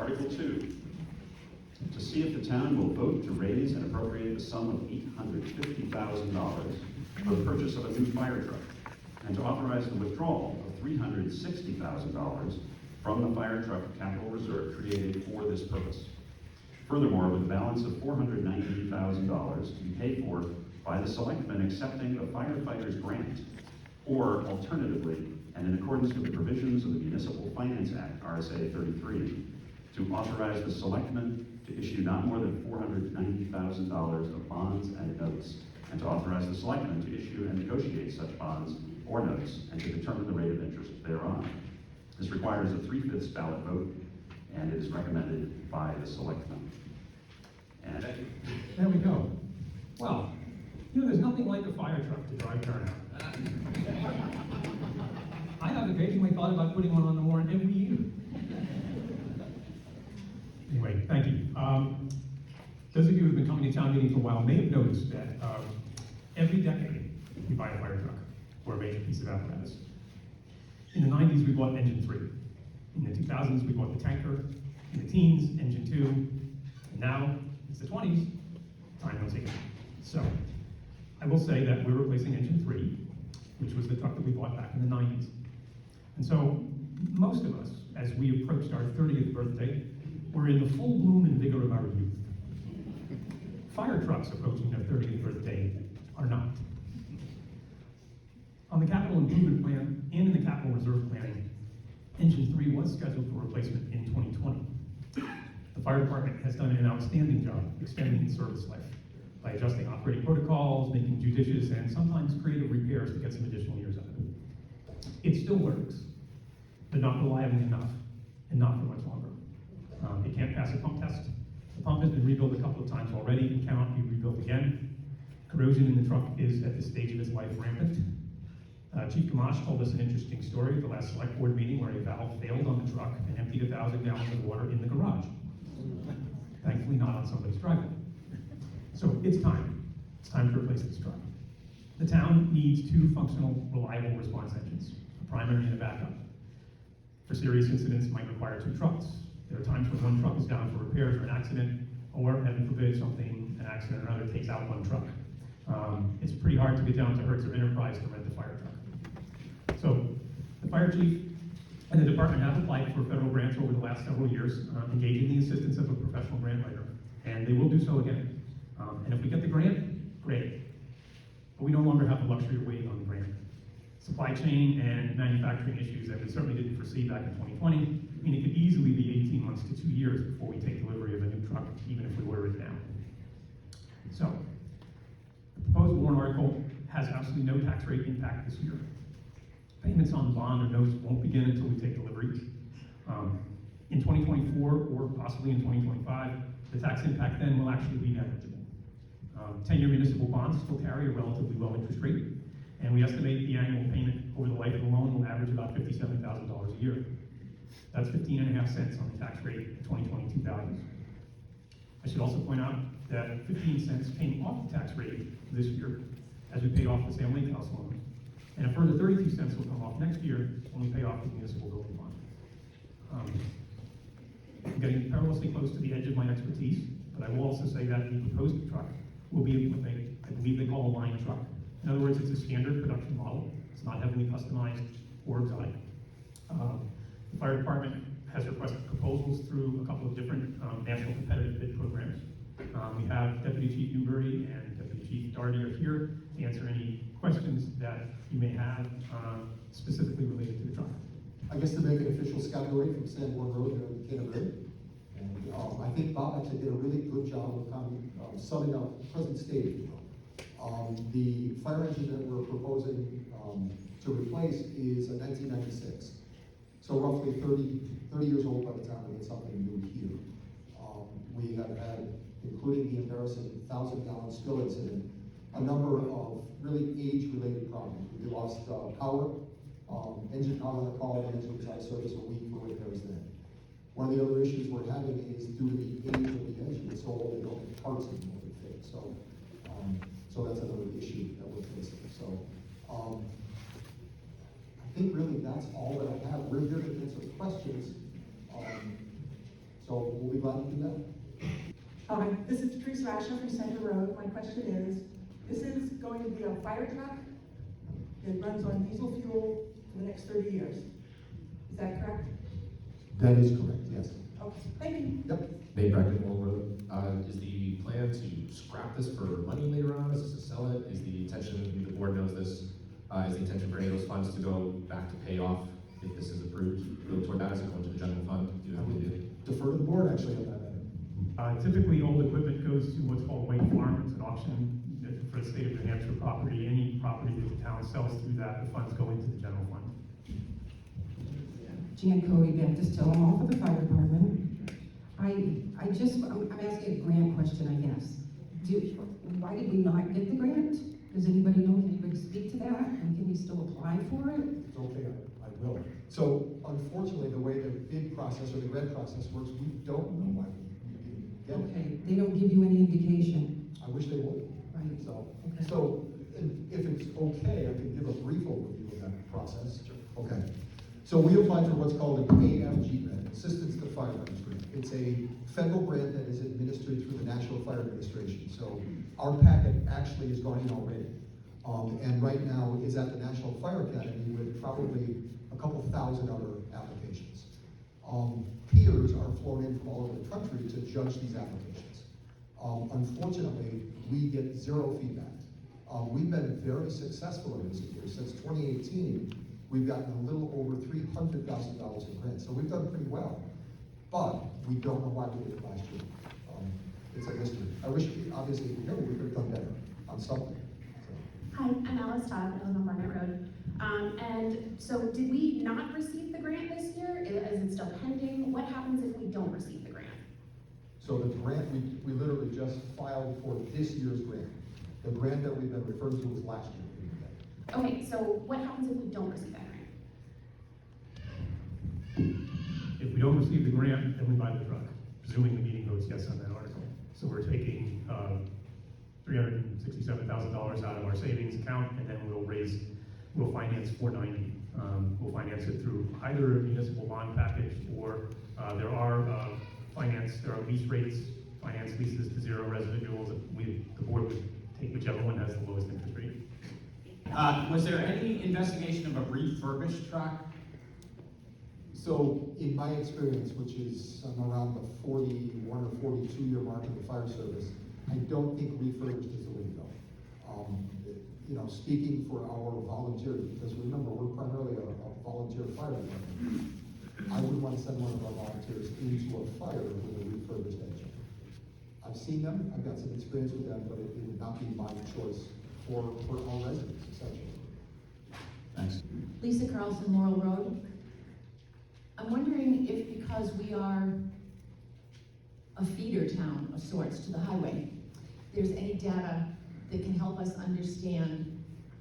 Article 2, to see if the town will vote to raise and appropriate the sum of $850,000 for the purchase of a new fire truck, and to authorize the withdrawal of $360,000 from the fire truck capital reserve created for this purpose. Furthermore, with a balance of $490,000 to be paid for by the selectmen accepting the firefighters grant, or alternatively, and in accordance with the provisions of the Municipal Finance Act, RSA 33, to authorize the selectmen to issue not more than $490,000 of bonds and notes, and to authorize the selectmen to issue and negotiate such bonds or notes, and to determine the rate of interest thereon. This requires a 3/5 ballot vote, and it is recommended by the selectmen. And There we go. Well, there's nothing like a fire truck to drive turnout. I have occasionally thought about putting one on the warrant every year. Anyway, thank you. Those of you who have been coming to town meeting for a while may have noticed that every decade we buy a fire truck or a major piece of apparatus. In the 90s, we bought engine 3. In the 2000s, we bought the tanker. In the teens, engine 2. And now, it's the 20s, time no ticket. So, I will say that we're replacing engine 3, which was the truck that we bought back in the 90s. And so, most of us, as we approached our 30th birthday, were in the full bloom and vigor of our youth. Fire trucks approaching their 30th birthday are not. On the capital improvement plan and in the capital reserve planning, engine 3 was scheduled for replacement in 2020. The fire department has done an outstanding job extending its service life by adjusting operating protocols, making judicious and sometimes creative repairs to get some additional years out of it. It still works, but not reliably enough, and not for much longer. It can't pass a pump test. The pump has been rebuilt a couple of times already and cannot be rebuilt again. Corrosion in the truck is, at this stage of its life, rampant. Chief Gamache told us an interesting story at the last select board meeting where a valve failed on the truck and emptied 1,000 gallons of water in the garage. Thankfully not on somebody's driveway. So it's time. It's time to replace this truck. The town needs 2 functional, reliable response engines, a primary and a backup. For serious incidents, might require 2 trucks. There are times when one truck is down for repairs or an accident, or heaven forbid something, an accident or another takes out one truck. It's pretty hard to get down to Hertz or Enterprise to rent the fire truck. So the fire chief and the department have applied for federal grants over the last several years, engaging the assistance of a professional grant writer, and they will do so again. And if we get the grant, great. But we no longer have the luxury of waiting on the grant. Supply chain and manufacturing issues that we certainly didn't foresee back in 2020 mean it could easily be 18 months to 2 years before we take delivery of a new truck, even if we order it now. So, the proposed warrant article has absolutely no tax rate impact this year. Payments on bond or notes won't begin until we take delivery. In 2024 or possibly in 2025, the tax impact then will actually be negligible. 10-year municipal bonds still carry a relatively low interest rate, and we estimate the annual payment over the life of the loan will average about $57,000 a year. That's 15.5 cents on the tax rate at 2022 values. I should also point out that 15 cents came off the tax rate this year as we pay off the Sam Lake House loan, and a further 32 cents will come off next year when we pay off the municipal building bond. I'm getting perilously close to the edge of my expertise, but I will also say that the proposed truck will be what I believe they call a line truck. In other words, it's a standard production model. It's not heavily customized or exotic. The fire department has requested proposals through a couple of different national competitive bid programs. We have Deputy Chief Newberry and Deputy Chief Doherty are here to answer any questions that you may have specifically related to the truck. I guess to make an official Scotty from Sanborn Road here in Canterbury. And I think Bob actually did a really good job of kind of summing up the present state. The fire engine that we're proposing to replace is a 1996. So roughly 30 years old by the time we get something new here. We have had, including the embarrassing 1,000-gallon spill incident, a number of really age-related problems. We lost power, engine power on the call, the engine was out of service a week for repairs then. One of the other issues we're having is due to the age of the engine, it's so old they don't get parts anymore to fit. So that's another issue that we're facing. So I think really that's all that I have. We're here to answer questions. So we'll be glad to do that. Hi, this is Teresa Asher from Center Road. My question is, this is going to be a fire truck that runs on diesel fuel for the next 30 years. Is that correct? That is correct, yes. Okay, thank you. Yep. Bay Bracket Mall Road, is the plan to scrap this for money later on, is this to sell it, is the intention, the board knows this, is the intention for any of those funds to go back to pay off, if this is approved, go toward that, is it going to the general fund, do you have any idea? Defer to the board actually on that matter. Typically, old equipment goes to what's called White Farm. It's an auction for the state of New Hampshire property. Any property that the town sells through that, the funds go into the general fund. Jan Cody, Baptist Hill, I'm all for the fire department. I'm asking a grant question, I guess. Why did we not get the grant? Does anybody know, can anybody speak to that? And can we still apply for it? It's okay, I will. So unfortunately, the way the bid process or the red process works, we don't know why we didn't get it. Okay, they don't give you any indication, I wish they would. right? So, Okay. and if it's okay, I can give a brief overview of that process. Okay. So we applied for what's called an AFG grant, Assistance to Firefighters Grant. It's a federal grant that is administered through the National Fire Administration. So our packet actually is going in already. And right now is at the National Fire Academy with probably a couple thousand other applications. Peers are flown in from all over the country to judge these applications. Unfortunately, we get zero feedback. We've been very successful in recent years. Since 2018, we've gotten a little over $300,000 in grants. So we've done pretty well, but we don't know why we did it last year. It's a mystery. I wish, obviously, we could have done better on something. So. Hi, I'm Alice Todd, I live on Barnett Road. And so did we not receive the grant this year? Is it still pending? What happens if we don't receive the grant? So the grant, we literally just filed for this year's grant. The grant that we've been referring to was last year. Okay, so what happens if we don't receive that grant? If we don't receive the grant, then we buy the truck, presuming the meeting votes yes on that article. So we're taking $367,000 out of our savings account, and then we'll finance 490. We'll finance it through either a municipal bond package or there are lease rates, finance leases to zero residuals. The board would take whichever one has the lowest interest rate. Was there any investigation of a refurbished truck? So in my experience, which is around the 41 or 42 year mark in the fire service, I don't think refurbished is the way to go. Speaking for our volunteers, because remember, we're primarily a volunteer fire department. I wouldn't want to send one of our volunteers into a fire with a refurbished engine. I've seen them, I've got some experience with them, but it would not be my choice for our residents, essentially. Thanks. Lisa Carlson, Laurel Road. I'm wondering if, because we are a feeder town of sorts to the highway, there's any data that can help us understand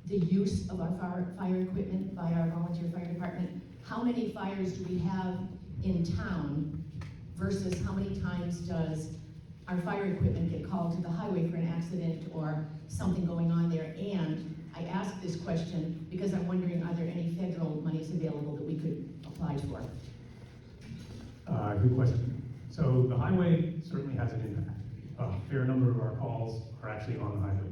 the use of our fire equipment by our volunteer fire department. How many fires do we have in town versus how many times does our fire equipment get called to the highway for an accident or something going on there? And I ask this question because I'm wondering, are there any federal monies available that we could apply for? Good question. So the highway certainly has an impact. A fair number of our calls are actually on the highway.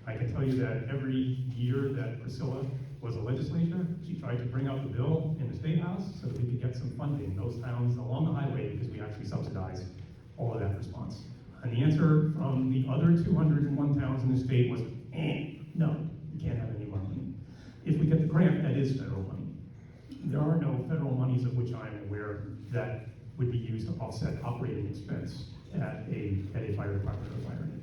I can tell you that every year that Priscilla was a legislator, she tried to bring out the bill in the State House so that we could get some funding in those towns along the highway because we actually subsidize all of that response. And the answer from the other 201 towns in the state was, no, you can't have any more money. If we get the grant, that is federal money. There are no federal monies of which I'm aware that would be used to offset operating expense at a fire department or fire engine.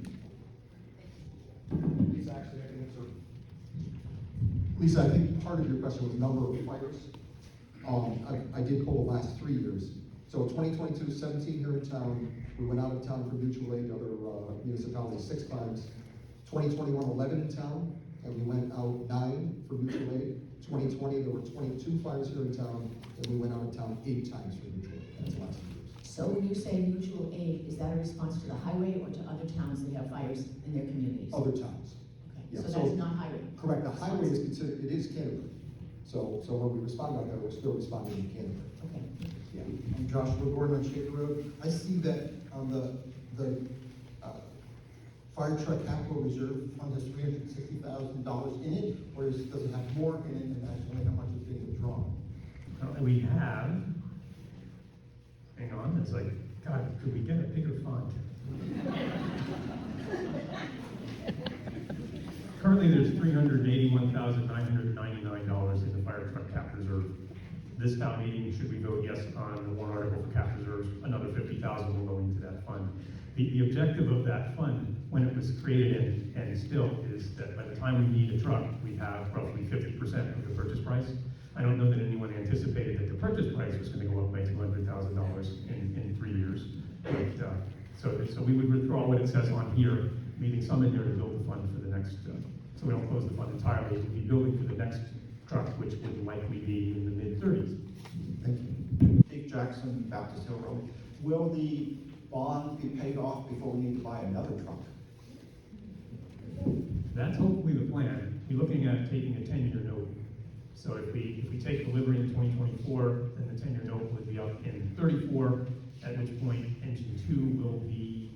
Lisa, I think part of your question was number of fires. I did poll the last 3 years. So 2022, 17 here in town. We went out of town for mutual aid, other municipalities 6 times. 2021, 11 in town, and we went out 9 for mutual aid. 2020, there were 22 fires here in town, and we went out of town 8 times for mutual aid. That's the last 2 years. So when you say mutual aid, is that a response to the highway or to other towns that have fires in their communities? Other towns. Okay, Yeah, so so- that's not highway? Correct, the highway is considered, it is Canterbury. So when we respond out there, we're still responding in Canterbury. Okay. Yeah. Joshua Gordon on Shaker Road. I see that on the fire truck capital reserve fund has $360,000 in it, or does it have more in it, and actually how much is being withdrawn? We have, hang on, it's like, God, could we get a bigger font? Currently, there's $381,999 in the fire truck cap reserve. This town meeting, should we vote yes on the warrant article for cap reserves, another $50,000 will go into that fund. The objective of that fund, when it was created and still, is that by the time we need a truck, we have roughly 50% of the purchase price. I don't know that anyone anticipated that the purchase price was gonna go up by $200,000 in 3 years. But, so we would withdraw what it says on here, leaving some in there to build the fund for the next, so we don't close the fund entirely, we'll be building for the next truck, which would likely be in the mid-30s. Thank you. Chief Jackson, Baptist Hill Road. Will the bond be paid off before we need to buy another truck? That's hopefully the plan. We're looking at taking a 10-year note. So if we take delivery in 2024, then the 10-year note would be up in 34, at which point engine 2 will be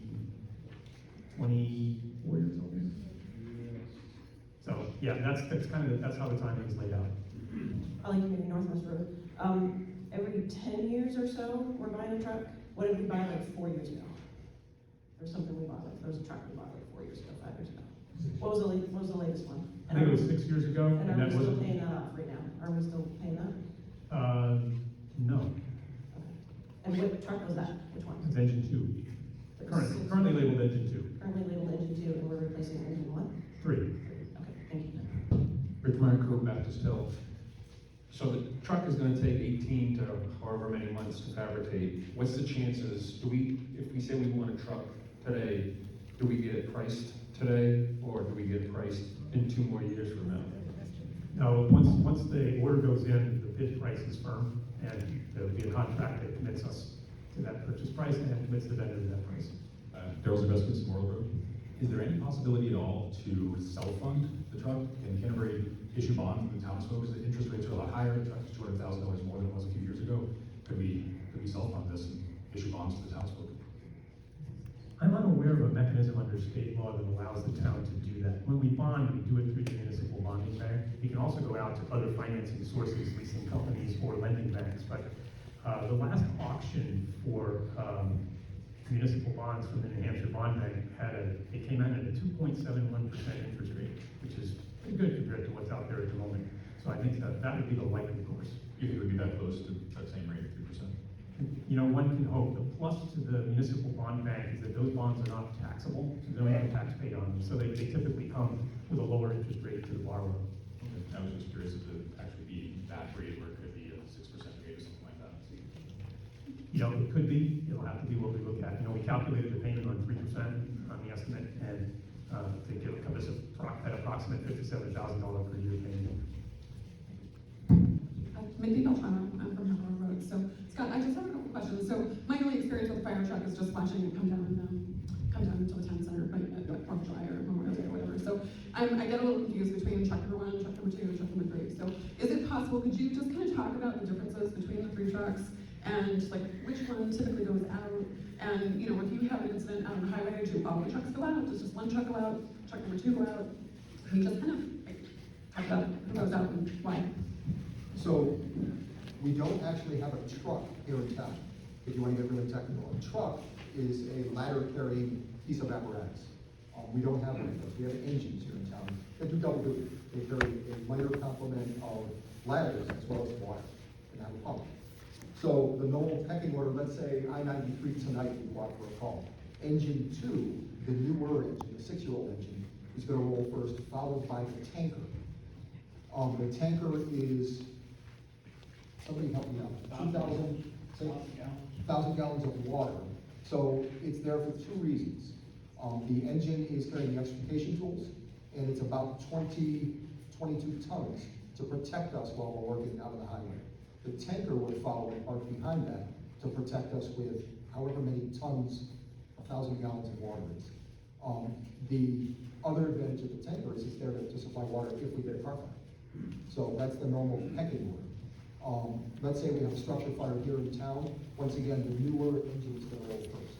24 years old. So yeah, that's how the timing is laid out. I like maybe Northwest Road. Every 10 years or so, we're buying a truck. What did we buy like 4 years ago? There's something we bought, like, there was a truck we bought like 4 years ago, 5 years ago. What was the latest one? I think it was 6 years ago, And and are that we still was, paying that off right now? Are we still paying that? no, And what truck was that? Which one? it's engine 2. Currently labeled engine Currently labeled engine 2, and we're replacing engine what? 2. 3. Okay, thank you. Rick Marco, Baptist Hill. So the truck is gonna take 18 to however many months to fabricate. What's the chances, if we say we want a truck today, do we get it priced today, or do we get it priced in 2 more years from now? Now, once the order goes in, the bid price is firm, and there'll be a contract that commits us to that purchase price and commits the vendor to that price. Daryl's Investments, Morrill Road. Is there any possibility at all to self-fund the truck? Can Canterbury issue bonds for the townsfolk? Because the interest rates are a lot higher, the truck is $200,000 more than it was a few years ago. Could we self-fund this and issue bonds to the townsfolk? I'm unaware of a mechanism under state law that allows the town to do that. When we bond, we do it through the municipal bonding bank. We can also go out to other financing sources, leasing companies or lending banks, but the last auction for municipal bonds from the New Hampshire Bond Bank it came in at a 2.71% interest rate, which is pretty good compared to what's out there at the moment. So I think that would be the likely course. You think it would be that close to that same rate, 3%? You know, one can hope. The plus to the municipal bond bank is that those bonds are not taxable, so there's no income tax paid on them. So they typically come with a lower interest rate to the borrower. Okay. I was just curious if it would actually be that rate, or it could be a 6% rate or something like that. You know, it could be, it'll have to be what we look at. You know, we calculated the payment on 3% on the estimate, and to give us an approximate $57,000 per year payment. Mindy Beltrano, I'm from Hillborough Road. So, Scott, I just have a couple questions. So, my only experience with a fire truck is just watching it come down into the town center, like at 4th of July or Memorial Day or whatever. So, I get a little confused between truck number 1, truck number 2, and truck number 3. So, is it possible, could you just kind of talk about the differences between the 3 trucks and like which one typically goes out? And, you know, if you have an incident out on the highway, do all the trucks go out? Does just one truck go out? Truck number 2 go out? Can you just kind of like, talk about who goes out and why? So, we don't actually have a truck here in town, if you want to get really technical. A truck is a ladder-carrying piece of apparatus. We don't have one of those. We have engines here in town that do double duty. They carry a minor complement of ladders as well as water, and have a pump. So the normal pecking order, let's say I-93 tonight we go out for a call. Engine 2, the newer engine, the 6-year-old engine, is going to roll first, followed by the tanker. The tanker is, somebody help me out, 1,000 gallons of water. So it's there for 2 reasons. The engine is carrying the extrication tools, and it's about 22 tons to protect us while we're working out on the highway. The tanker would follow and park behind that to protect us with however many tons, 1,000 gallons of water is. The other advantage of the tanker is it's there to supply water if we get a car fire. So that's the normal pecking order. Let's say we have a structure fire here in town, once again, the newer engine is gonna roll first.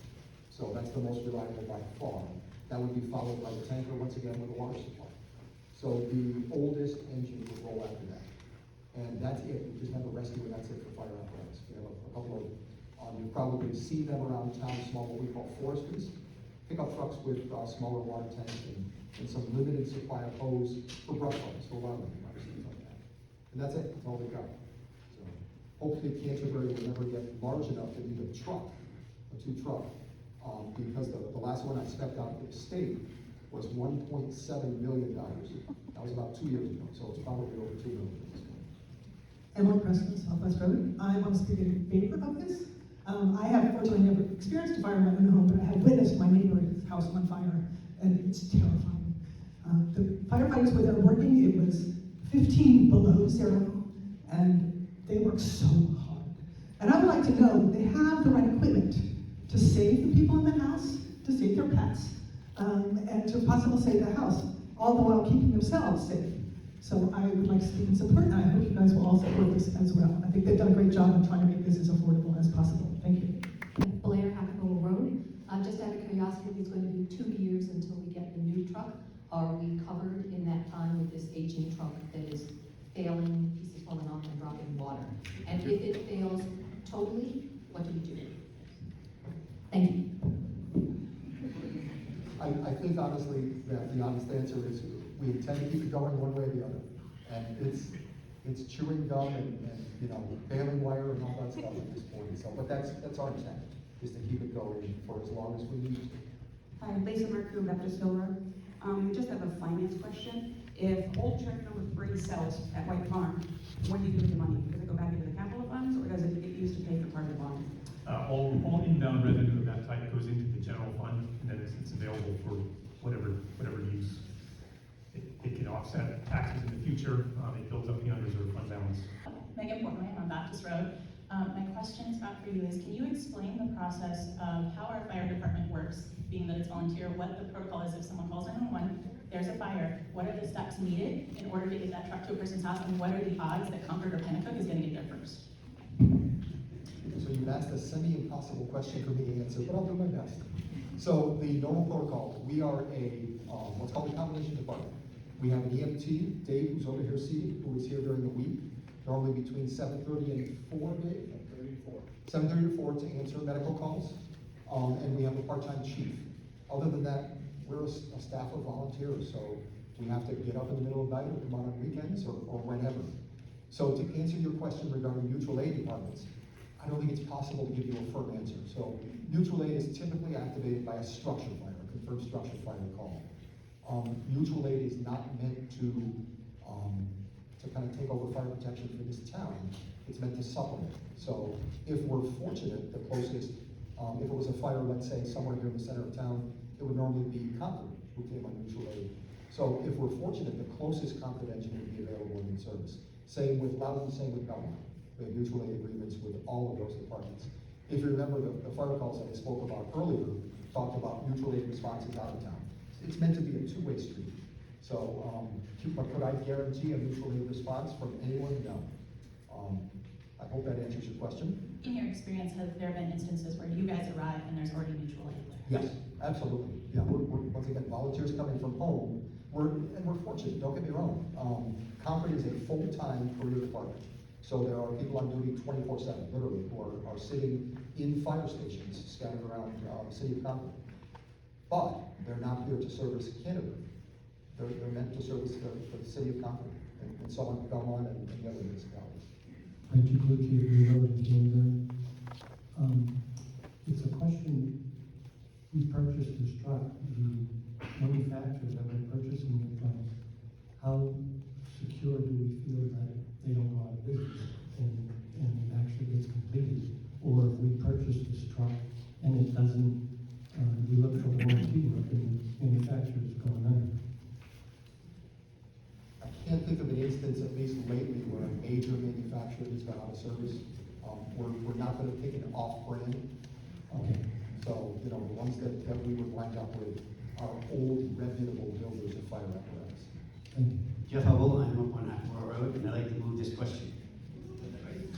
So that's the most reliable by far. That would be followed by the tanker, once again, with a water supply. So the oldest engine would roll after that. And that's it, we just have a rescue, and that's it for fire apparatus. We have a couple of, you've probably seen them around town, small, what we call foresters, pickup trucks with smaller water tanks and some limited supply of hose for brush fires, for wildland fires, things like that. And that's it, that's all they got. So hopefully Canterbury will never get large enough to need a truck, a two truck, because the last one I stepped out of the state was $1.7 million. That was about 2 years ago, so it's probably over $2 million at this point. Emily Preston, Southwest Road. I want to speak in favor of this. I have fortunately never experienced a fire in my own home, but I have witnessed my neighbor's house on fire, and it's terrifying. The firefighters were there working, it was 15 below zero, and they worked so hard. And I would like to know that they have the right equipment to save the people in the house, to save their pets, and to possibly save the house, all the while keeping themselves safe. So I would like to speak in support, and I hope you guys will all support this as well. I think they've done a great job in trying to make this as affordable as possible. Thank you. Blair, Hackable Road. Just out of curiosity, it's going to be 2 years until we get the new truck. Are we covered in that time with this aging truck that is failing, pieces falling off and dropping water? And if it fails totally, what do we do? Thank you. I think honestly that the honest answer is we intend to keep it going one way or the other. And it's chewing gum and you know, baling wire and all that stuff at this point. So, but that's our intent, is to keep it going for as long as we need to. Hi, Lisa Mercu, Baptist Hill Road. We just have a finance question. If old truck number 3 sells at White Farm, what do you do with the money? Does it go back into the capital funds, or does it get used to pay for part of the bond? All inbound revenue of that type goes into the general fund, and then it's available for whatever use. It can offset taxes in the future. It builds up the unreserved fund balance. Megan Portnoy, I'm on Baptist Road. My question, Scott, for you is, can you explain the process of how our fire department works, being that it's volunteer, what the protocol is if someone calls 911, there's a fire, what are the steps needed in order to get that truck to a person's house, and what are the odds that Comfort or Pennacook is gonna get there first? So you've asked a semi-impossible question for me to answer, but I'll do my best. So the normal protocol, we are a, what's called a combination department. We have an EMT, Dave, who's over here seated, who is here during the week, normally between 7:30 and 4, Dave? 7:30 to 4 to answer medical calls. And we have a part-time chief. Other than that, we're a staff of volunteers, so we have to get up in the middle of the night or come on weekends or whenever. So to answer your question regarding mutual aid departments, I don't think it's possible to give you a firm answer. So mutual aid is typically activated by a structure fire, a confirmed structure fire call. Mutual aid is not meant to kind of take over fire protection for this town. It's meant to supplement. So if we're fortunate, the closest, if it was a fire, let's say somewhere here in the center of town, it would normally be Concord who came on mutual aid. So if we're fortunate, the closest Concord engine would be available in service. Same with Loudon, same with Belmont. We have mutual aid agreements with all of those departments. If you remember the fire calls that I spoke about earlier, talked about mutual aid responses out of town. It's meant to be a two-way street. So, but could I guarantee a mutual aid response from anyone? No. I hope that answers your question. In your experience, have there been instances where you guys arrive and there's already mutual aid there? Yes, absolutely. Yeah, we're once again, volunteers coming from home. We're fortunate, don't get me wrong. Concord is a full-time career department. So there are people on duty 24/7, literally, who are sitting in fire stations scattered around the city of Concord. But they're not here to service Canterbury. They're meant to service the city of Concord and so on, Belmont and the other municipalities. It's a question, we purchased this truck, the manufacturer that we're purchasing it from, how secure do we feel that they don't go out of business and it actually gets completed? Or if we purchase this truck and it doesn't, we look for warranty work and the manufacturer's going under. I can't think of an instance, at least lately, where a major manufacturer has gone out of service. We're not going to take an off-brand. So, you know, the ones that we would wind up with are old, reputable builders of fire apparatus. Thank you. Jeff Hubble, I'm up on Attleboro Road, and I'd like to move this question.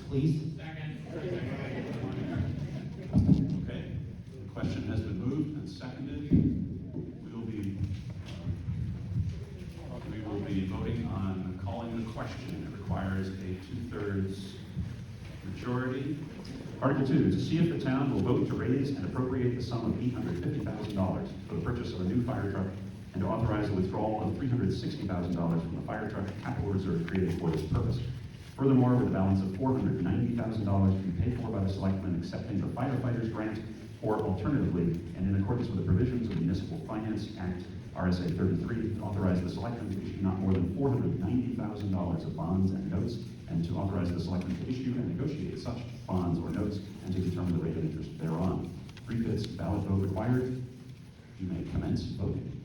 please. Okay, the question has been moved and seconded. We will be voting on calling the question. It requires a 2/3 majority. Article 2, to see if the town will vote to raise and appropriate the sum of $850,000 for the purchase of a new fire truck and to authorize the withdrawal of $360,000 from the fire truck capital reserve created for this purpose. Furthermore, with a balance of $490,000 to be paid for by the selectmen accepting the firefighters grant, or alternatively, and in accordance with the provisions of the Municipal Finance Act, RSA 33, authorize the selectmen to issue not more than $490,000 of bonds and notes, and to authorize the selectmen to issue and negotiate such bonds or notes, and to determine the rate of interest thereon. 3/5 ballot vote required. You may commence voting.